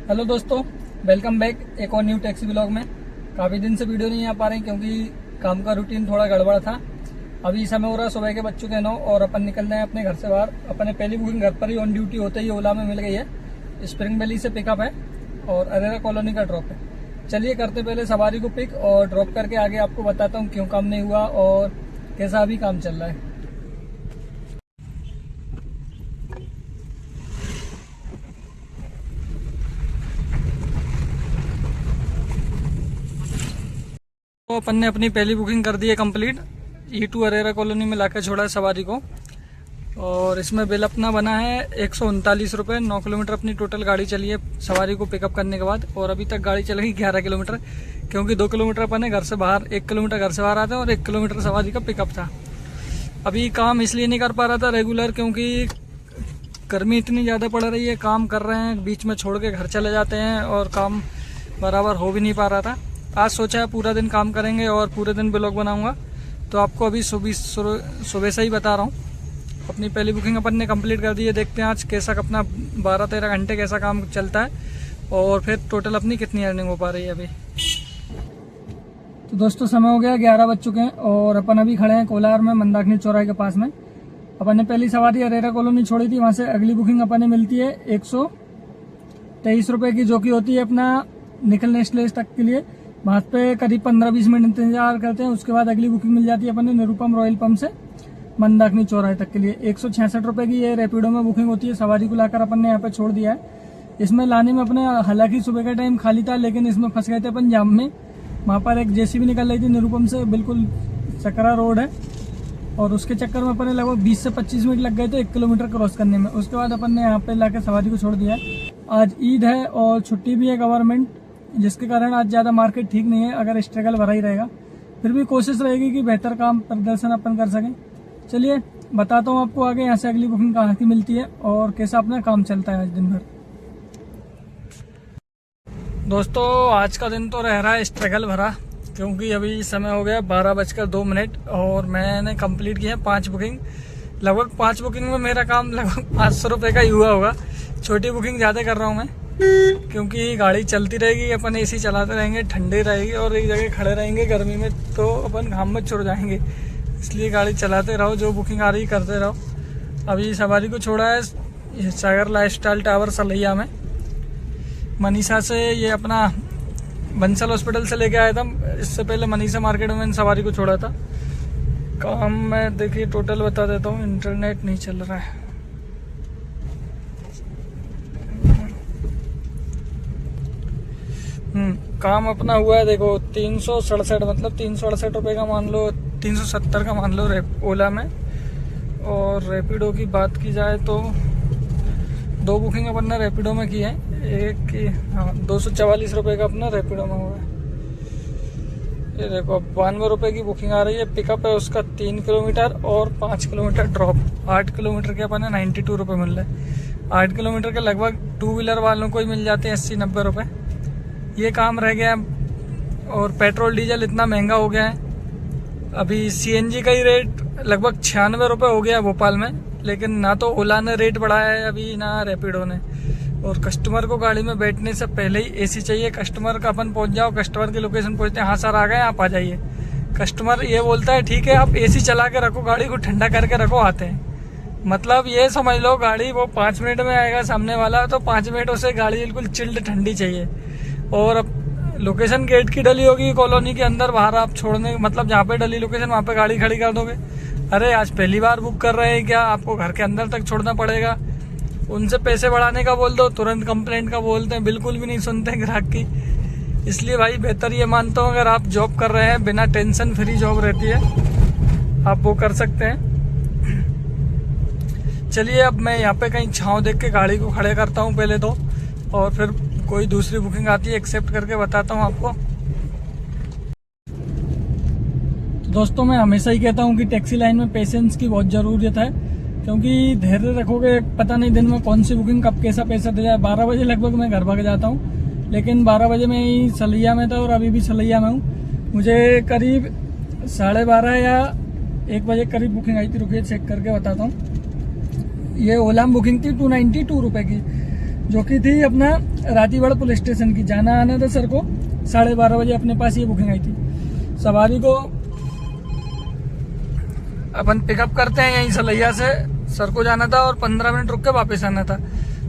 Hello दोस्तों, welcome back एक और न्यू टैक्सी ब्लॉग में। काफ़ी दिन से वीडियो नहीं आ पा रही क्योंकि काम का रूटीन थोड़ा गड़बड़ था। अभी समय हो रहा है सुबह के बज चुके 9 और अपन निकल रहे हैं अपने घर से बाहर। अपने पहली बुकिंग घर पर ही ऑन ड्यूटी होते ही ओला में मिल गई है। स्प्रिंग वैली से पिकअप है और अरेरा कॉलोनी का ड्रॉप है। चलिए करते पहले सवारी को पिक और ड्रॉप करके आगे आपको बताता हूँ क्यों काम नहीं हुआ और कैसा अभी काम चल रहा है। तो अपन ने अपनी पहली बुकिंग कर दी है कंप्लीट। E2 अरेरा कॉलोनी में लाकर छोड़ा है सवारी को और इसमें बिल अपना बना है 139 रुपये। 9 किलोमीटर अपनी टोटल गाड़ी चली है सवारी को पिकअप करने के बाद और अभी तक गाड़ी चलेगी 11 किलोमीटर क्योंकि 2 किलोमीटर अपन ने घर से बाहर, 1 किलोमीटर घर से बाहर आते हैं और 1 किलोमीटर सवारी का पिकअप था। अभी काम इसलिए नहीं कर पा रहा था रेगुलर क्योंकि गर्मी इतनी ज़्यादा पड़ रही है। काम कर रहे हैं, बीच में छोड़ के घर चले जाते हैं और काम बराबर हो भी नहीं पा रहा था। आज सोचा है पूरा दिन काम करेंगे और पूरे दिन ब्लॉग बनाऊंगा, तो आपको अभी सुबह से ही बता रहा हूँ। अपनी पहली बुकिंग अपन ने कंप्लीट कर दी है। देखते हैं आज कैसा अपना 12-13 घंटे कैसा काम चलता है और फिर टोटल अपनी कितनी अर्निंग हो पा रही है अभी। तो दोस्तों समय हो गया 11 बज चुके हैं और अपन अभी खड़े हैं कोलार में मंदाकिनी चौराहे के पास में। अपन ने पहली सवारी अरेरा कॉलोनी छोड़ी थी, वहाँ से अगली बुकिंग अपन ने मिलती है 123 रुपये की, जो कि होती है अपना निखिल नेस्ले तक के लिए। वहाँ पे करीब 15-20 मिनट इंतजार करते हैं। उसके बाद अगली बुकिंग मिल जाती है अपन ने निरुपम रॉयल पंप से मंदाकिनी चौराहे तक के लिए। 166 रुपये की ये रैपिडो में बुकिंग होती है। सवारी को लाकर अपन ने यहाँ पे छोड़ दिया है। इसमें लाने में अपने हालांकि सुबह का टाइम खाली था लेकिन इसमें फंस गए थे अपन जाम में। वहाँ पर एक जेसीबी निकल रही थी निरुपम से, बिल्कुल सकरा रोड है और उसके चक्कर में अपन ने लगभग 20 से 25 मिनट लग गए थे 1 किलोमीटर क्रॉस करने में। उसके बाद अपन ने यहाँ पे लाकर सवारी को छोड़ दिया है। आज ईद है और छुट्टी भी है गवर्नमेंट, जिसके कारण आज ज़्यादा मार्केट ठीक नहीं है। अगर स्ट्रगल भरा ही रहेगा फिर भी कोशिश रहेगी कि बेहतर काम प्रदर्शन अपन कर सकें। चलिए बताता हूँ आपको आगे यहाँ से अगली बुकिंग कहाँ की मिलती है और कैसा अपना काम चलता है आज दिन भर। दोस्तों आज का दिन तो रह रहा है स्ट्रगल भरा क्योंकि अभी समय हो गया 12:02 और मैंने कंप्लीट किया है 5 बुकिंग। लगभग 5 बुकिंग में मेरा काम लगभग 500 रुपये का ही हुआ होगा। छोटी बुकिंग ज़्यादा कर रहा हूँ मैं क्योंकि गाड़ी चलती रहेगी, अपन एसी चलाते रहेंगे, ठंडी रहेगी और एक जगह खड़े रहेंगे गर्मी में तो अपन घाम में छुड़ जाएंगे। इसलिए गाड़ी चलाते रहो, जो बुकिंग आ रही करते रहो। अभी सवारी को छोड़ा है सागर लाइफस्टाइल टावर सलैया में मनीषा से। ये अपना बंसल हॉस्पिटल से लेके आया था। इससे पहले मनीषा मार्केट में मैंने सवारी को छोड़ा था। काम में देखिए टोटल बता देता हूँ, इंटरनेट नहीं चल रहा है। काम अपना हुआ है देखो 367, मतलब 368 रुपये का मान लो, 370 का मान लो ओला में। और रैपिडो की बात की जाए तो 2 बुकिंग अपन ने रैपिडो में की है। एक की 244 रुपये का अपना रैपिडो में हुआ है। ये देखो 92 रुपये की बुकिंग आ रही है। पिकअप है उसका 3 किलोमीटर और 5 किलोमीटर ड्रॉप। 8 किलोमीटर के अपन ने 92 रुपये मिल रहे हैं। 8 किलोमीटर के लगभग 2 व्हीलर वालों को ही मिल जाते हैं 80-90 रुपये। ये काम रह गया है और पेट्रोल डीजल इतना महंगा हो गया है। अभी सीएनजी का ही रेट लगभग 96 रुपये हो गया है भोपाल में, लेकिन ना तो ओला ने रेट बढ़ाया है अभी ना रैपिडो ने। और कस्टमर को गाड़ी में बैठने से पहले ही एसी चाहिए। कस्टमर का अपन पहुंच जाओ, कस्टमर की लोकेशन पहुंचते हैं, हाँ सर आ गए आप आ जाइए। कस्टमर ये बोलता है ठीक है आप एसी चला के रखो, गाड़ी को ठंडा करके रखो, आते हैं। मतलब ये समझ लो गाड़ी वो 5 मिनट में आएगा सामने वाला, तो 5 मिनटों से गाड़ी बिल्कुल चिल्ड ठंडी चाहिए। और अब लोकेशन गेट की डली होगी कॉलोनी के अंदर, बाहर आप छोड़ने मतलब जहाँ पे डली लोकेशन वहाँ पे गाड़ी खड़ी कर दोगे। अरे आज पहली बार बुक कर रहे हैं क्या, आपको घर के अंदर तक छोड़ना पड़ेगा। उनसे पैसे बढ़ाने का बोल दो, तुरंत कंप्लेंट का बोलते हैं, बिल्कुल भी नहीं सुनते हैं ग्राहक की। इसलिए भाई बेहतर ये मानता हूँ अगर आप जॉब कर रहे हैं, बिना टेंशन फ्री जॉब रहती है, आप वो कर सकते हैं। चलिए अब मैं यहाँ पे कहीं छाँव देख के गाड़ी को खड़े करता हूँ पहले तो, और फिर कोई दूसरी बुकिंग आती है एक्सेप्ट करके बताता हूँ आपको। तो दोस्तों मैं हमेशा ही कहता हूँ कि टैक्सी लाइन में पेशेंस की बहुत ज़रूरत है क्योंकि धैर्य रखोगे पता नहीं दिन में कौन सी बुकिंग कब कैसा पैसा दे जाए। 12 बजे लगभग मैं घर भाग जाता हूँ, लेकिन 12 बजे मैं ही सलैया में था और अभी भी सलैया में हूँ। मुझे करीब 12:30 या 1 बजे करीब बुकिंग आई थी। रुकिए चेक करके बताता हूँ। ये ओला में बुकिंग थी 292 रुपये की, जो कि थी अपना रातीगढ़ पुलिस स्टेशन की। जाना आना था सर को 12:30 बजे अपने पास ये बुकिंग आई थी। सवारी को अपन पिकअप करते हैं यहीं सलैया से, सर को जाना था और 15 मिनट रुक के वापस आना था।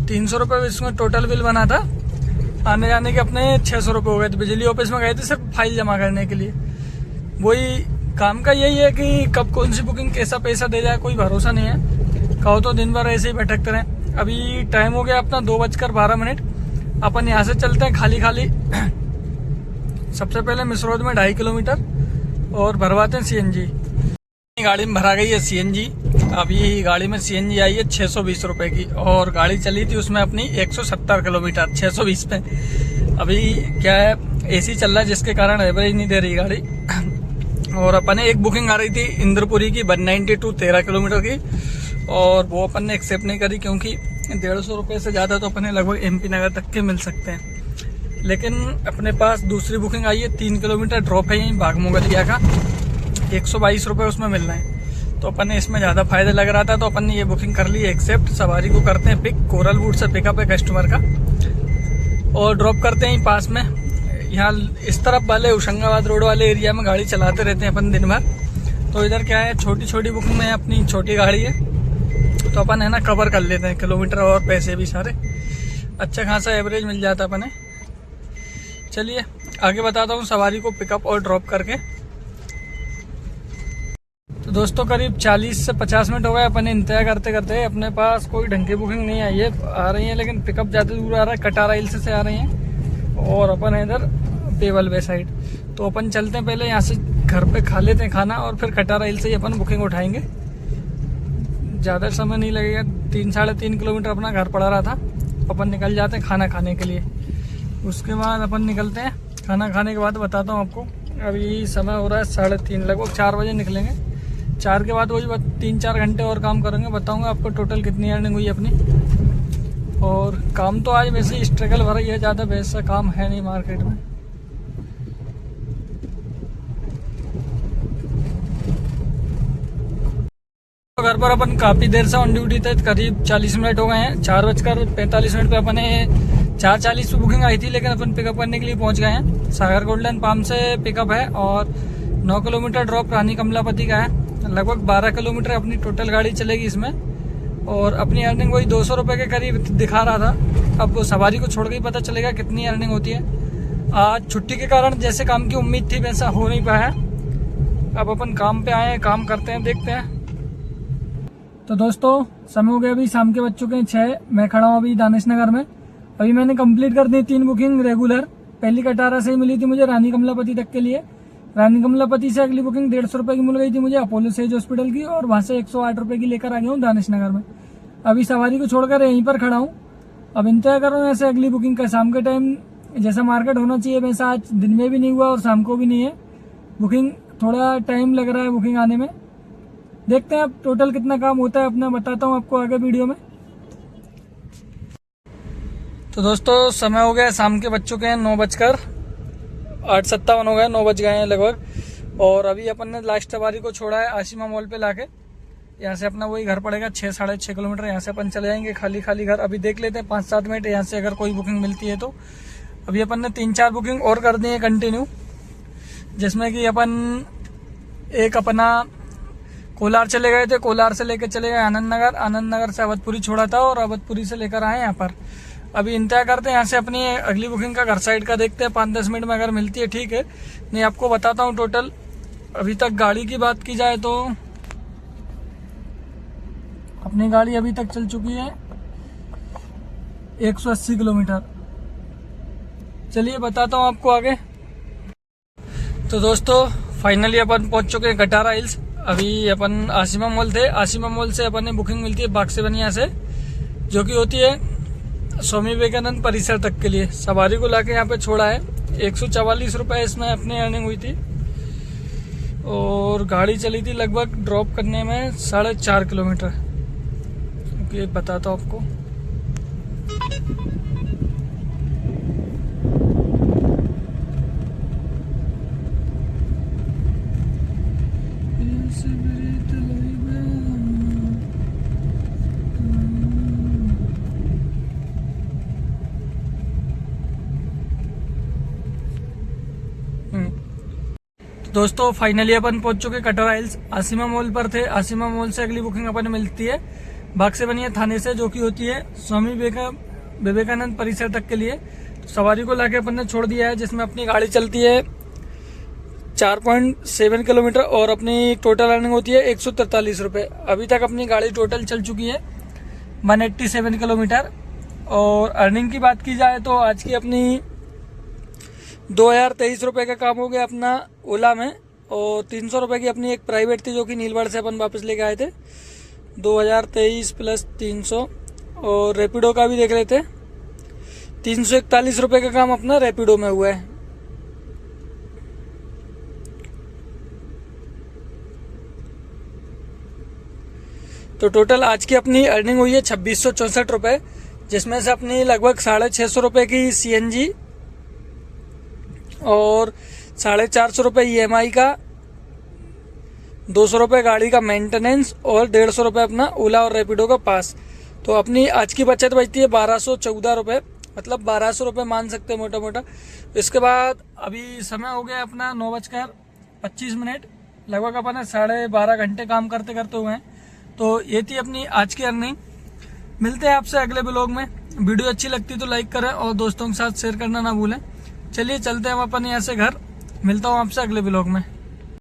300 रुपये इसमें टोटल बिल बना था। आने जाने के अपने 600 रुपये हो गए थे। बिजली ऑफिस में गए थे सिर्फ फाइल जमा करने के लिए। वही काम का यही है कि कब कौन सी बुकिंग कैसा पैसा दे जाए कोई भरोसा नहीं है। कहो तो दिन भर ऐसे ही भटकते रहें। अभी टाइम हो गया अपना 2:12। अपन यहाँ से चलते हैं खाली खाली। सबसे पहले मिसरोद में 2.5 किलोमीटर और भरवाते हैं सीएनजी। गाड़ी में भरा गई है सीएनजी। अभी गाड़ी में सीएनजी आई है 620 रुपए की और गाड़ी चली थी उसमें अपनी 170 किलोमीटर 620 पे। अभी क्या है एसी चल रहा है जिसके कारण एवरेज नहीं दे रही गाड़ी। और अपन ने एक बुकिंग आ रही थी इंद्रपुरी की 192 13 किलोमीटर की और वो अपन ने एक्सेप्ट नहीं करी क्योंकि 150 रुपये से ज़्यादा तो अपने लगभग एमपी नगर तक के मिल सकते हैं। लेकिन अपने पास दूसरी बुकिंग आई है 3 किलोमीटर ड्रॉप है यहीं बाग मुगलिया का, 122 रुपये उसमें मिल रहे हैं। तो अपन ने इसमें ज़्यादा फायदा लग रहा था तो अपन ने ये बुकिंग कर ली एक्सेप्ट। सवारी को करते हैं पिक, कोरलवुड से पिकअप है कस्टमर का और ड्रॉप करते हैं पास में। यहाँ इस तरफ वाले होशंगाबाद रोड वाले एरिया में गाड़ी चलाते रहते हैं अपन दिन भर। तो इधर क्या है छोटी छोटी बुकिंग में अपनी छोटी गाड़ी है तो अपन है ना कवर कर लेते हैं किलोमीटर और पैसे भी सारे। अच्छा खासा एवरेज मिल जाता है अपने। चलिए आगे बताता हूँ सवारी को पिकअप और ड्रॉप करके। तो दोस्तों करीब 40 से 50 मिनट हो गए अपन इंतजार करते करते। अपने पास कोई ढंग की बुकिंग नहीं आई है। आ रही है लेकिन पिकअप ज़्यादा दूर आ रहा है, कटारा हिल से आ रही हैं और अपन है इधर पेवल वे साइड। तो अपन चलते हैं पहले यहाँ से घर पे खा लेते हैं खाना और फिर कटारा हिल से ही अपन बुकिंग उठाएंगे। ज़्यादा समय नहीं लगेगा, 3-3.5 किलोमीटर अपना घर पड़ा रहा था। अपन निकल जाते हैं खाना खाने के लिए। उसके बाद अपन निकलते हैं खाना खाने के बाद बताता हूँ आपको। अभी समय हो रहा है 3:30, लगभग 4 बजे निकलेंगे। 4 के बाद वही 3-4 घंटे और काम करेंगे। बताऊंगा आपको टोटल कितनी अर्निंग हुई अपनी। और काम तो आज वैसे ही स्ट्रगल भरा ही है, ज़्यादा वैसा काम है नहीं मार्केट में। घर पर अपन काफ़ी देर से ऑन ड्यूटी थे, करीब 40 मिनट हो गए हैं। 4:45 पे अपन ने 4:40 पे बुकिंग आई थी लेकिन अपन पिकअप करने के लिए पहुंच गए हैं। सागर गोल्डन पाम से पिकअप है और 9 किलोमीटर ड्रॉप रानी कमलापति का है। लगभग 12 किलोमीटर अपनी टोटल गाड़ी चलेगी इसमें और अपनी अर्निंग वही 200 रुपये के करीब दिखा रहा था। अब सवारी को छोड़ के ही पता चलेगा कितनी अर्निंग होती है। आज छुट्टी के कारण जैसे काम की उम्मीद थी वैसा हो नहीं पाया। अब अपन काम पे आए हैं, काम करते हैं, देखते हैं। तो दोस्तों समय हो गया, अभी शाम के बज चुके हैं 6। मैं खड़ा हूँ अभी दानिश नगर में। अभी मैंने कंप्लीट कर दी 3 बुकिंग रेगुलर। पहली कटारा से ही मिली थी मुझे रानी कमलापति तक के लिए। रानी कमलापति से अगली बुकिंग 150 रुपये की मिल गई थी मुझे अपोलो सेज हॉस्पिटल की और वहाँ से 108 रुपये की लेकर आ गया हूँ दानिश नगर में। अभी सवारी को छोड़कर यहीं पर खड़ा हूँ। अब इंतजार कर रहा हूँ ऐसे अगली बुकिंग का। शाम के टाइम जैसा मार्केट होना चाहिए वैसा आज दिन में भी नहीं हुआ और शाम को भी नहीं है। बुकिंग थोड़ा टाइम लग रहा है बुकिंग आने में। देखते हैं अब टोटल कितना काम होता है अपना, बताता हूँ आपको आगे वीडियो में। तो दोस्तों समय हो गया शाम के बज चुके हैं 9:57 हो गए, 9 बज गए हैं लगभग। और अभी अपन ने लास्ट सवारी को छोड़ा है आशिमा मॉल पे लाके। यहाँ से अपना वही घर पड़ेगा 6-6.5 किलोमीटर। यहाँ से अपन चले जाएंगे खाली खाली घर। अभी देख लेते हैं 5-7 मिनट यहाँ से अगर कोई बुकिंग मिलती है तो। अभी अपन ने 3-4 बुकिंग और कर दी है कंटिन्यू, जिसमें कि अपन एक अपना कोलार चले गए थे, कोलार से लेकर चले गए आनंद नगर, आनंद नगर से अवधपुरी छोड़ा था और अवधपुरी से लेकर आए यहाँ पर। अभी इंतजार करते हैं यहाँ से अपनी अगली बुकिंग का घर साइड का। देखते हैं 5-10 मिनट में अगर मिलती है ठीक है, नहीं आपको बताता हूँ टोटल। अभी तक गाड़ी की बात की जाए तो अपनी गाड़ी अभी तक चल चुकी है 180 किलोमीटर। चलिए बताता हूँ आपको आगे। तो दोस्तों फाइनली अपन पहुंच चुके हैं कटारा हिल्स। अभी अपन आशिमा मॉल थे, आशिमा मॉल से अपन ने बुकिंग मिलती है बाग से बनिया से, जो कि होती है स्वामी विवेकानंद परिसर तक के लिए। सवारी को लाके यहाँ पे छोड़ा है। 144 रुपये इसमें अपनी अर्निंग हुई थी और गाड़ी चली थी लगभग ड्रॉप करने में 4.5 किलोमीटर। क्योंकि बताता हूँ आपको। दोस्तों फाइनली अपन पहुंच चुके कटरा हिल्स। आसिमा मॉल पर थे। आसिमा मॉल से अगली बुकिंग अपन मिलती है बाग से बनिया थाने से, जो कि होती है स्वामी विवेकानंद परिसर तक के लिए। तो सवारी को लाके अपन ने छोड़ दिया है, जिसमें अपनी गाड़ी चलती है 4.7 किलोमीटर और अपनी टोटल अर्निंग होती है 143 रुपये। अभी तक अपनी गाड़ी टोटल चल चुकी है 187 किलोमीटर। और अर्निंग की बात की जाए तो आज की अपनी 2023 रुपये का काम हो गया अपना ओला में, और 300 रुपये की अपनी एक प्राइवेट थी जो कि नीलवाड़ से अपन वापस लेके आए थे। 2023 प्लस 300, और रैपिडो का भी देख रहे थे 341 रुपये का काम अपना रैपिडो में हुआ है। तो टोटल आज की अपनी अर्निंग हुई है 2664 रुपये, जिसमें से अपनी लगभग 650 रुपये की सीएनजी और 450 रुपये ईएमआई का, 200 रुपये गाड़ी का मेंटेनेंस और 150 रुपये अपना ओला और रैपिडो का पास। तो अपनी आज की बचत बचती है 1214 रुपये, मतलब 1200 रुपये मान सकते हैं मोटा मोटा। इसके बाद अभी समय हो गया अपना 9:25, लगभग अपन 12.5 घंटे काम करते करते हुए हैं। तो ये थी अपनी आज की अर्निंग। मिलते हैं आपसे अगले ब्लॉग में। वीडियो अच्छी लगती तो लाइक करें और दोस्तों के साथ शेयर करना ना भूलें। चलिए चलते हैं हम अपन यहाँ से घर। मिलता हूँ आपसे अगले ब्लॉग में।